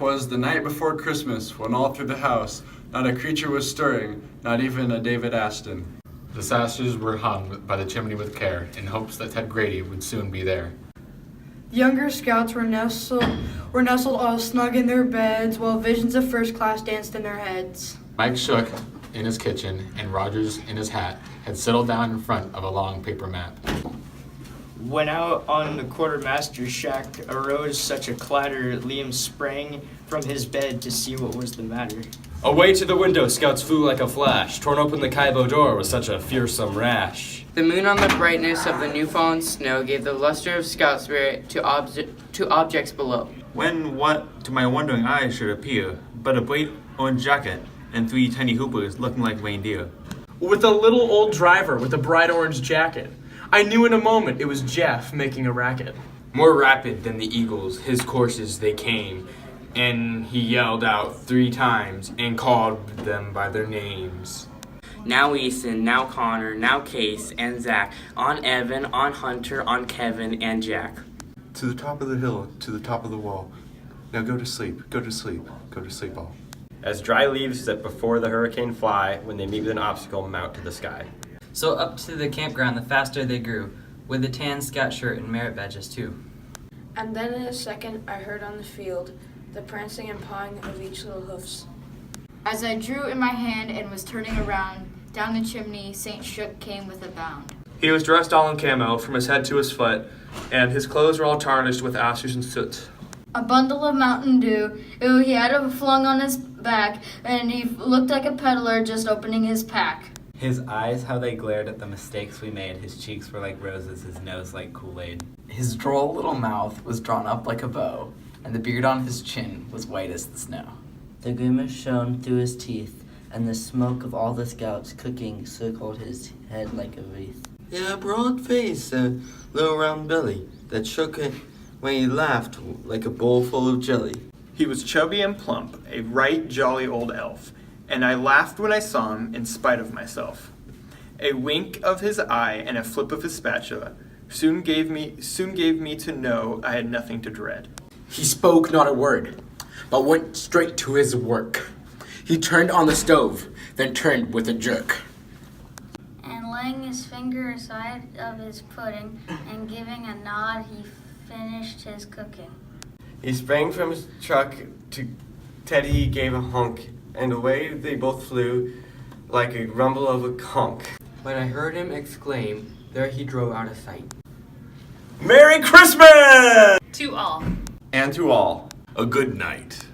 'Twas the night before Christmas, when all through the house not a creature was stirring, not even a David Aston. The sashes were hung by the chimney with care, in hopes that Ted Grady would soon be there. The younger scouts were nestled all snug in their beds, while visions of first class danced in their heads. Mike Shook, in his kitchen, and Rogers, in his hat, had settled down in front of a long paper map. When out on the quartermaster's shack arose such a clatter, Liam sprang from his bed to see what was the matter. Away to the window, scouts flew like a flash, torn open the Kaibo door with such a fearsome rash. The moon on the brightness of the new-fallen snow gave the luster of scout spirit to objects below. When what to my wondering eyes should appear, but a bright orange jacket and 3 tiny hoopers looking like reindeer. With a little old driver with a bright orange jacket. I knew in a moment it was Jeff making a racket. More rapid than the eagles, his courses they came, and he yelled out 3 times and called them by their names. Now Easton, now Connor, now Case and Zach, on Evan, on Hunter, on Kevin and Jack. To the top of the hill, to the top of the wall. Now go to sleep, go to sleep, go to sleep all. As dry leaves that before the hurricane fly, when they meet with an obstacle, mount to the sky. So up to the campground the faster they grew, with a tan scout shirt and merit badges too. And then in a second I heard on the field the prancing and pawing of each little hoofs. As I drew in my hand and was turning around, down the chimney Saint Shook came with a bound. He was dressed all in camo, from his head to his foot, and his clothes were all tarnished with ashes and soot. A bundle of Mountain Dew, he had it flung on his back, and he looked like a peddler just opening his pack. His eyes, how they glared at the mistakes we made. His cheeks were like roses, his nose like Kool-Aid. His droll little mouth was drawn up like a bow, and the beard on his chin was white as the snow. The grimace shone through his teeth, and the smoke of all the scouts cooking circled his head like a wreath. Yeah, a broad face, a little round belly that shook it when he laughed like a bowl full of jelly. He was chubby and plump, a right jolly old elf, and I laughed when I saw him in spite of myself. A wink of his eye and a flip of his spatula soon gave me to know I had nothing to dread. He spoke not a word, but went straight to his work. He turned on the stove, then turned with a jerk. And laying his finger aside of his pudding and giving a nod, he finished his cooking. He sprang from his truck to Teddy gave a honk, and away they both flew like a rumble of a conch. When I heard him exclaim, there he drove out of sight. Merry Christmas! To all. And to all, a good night.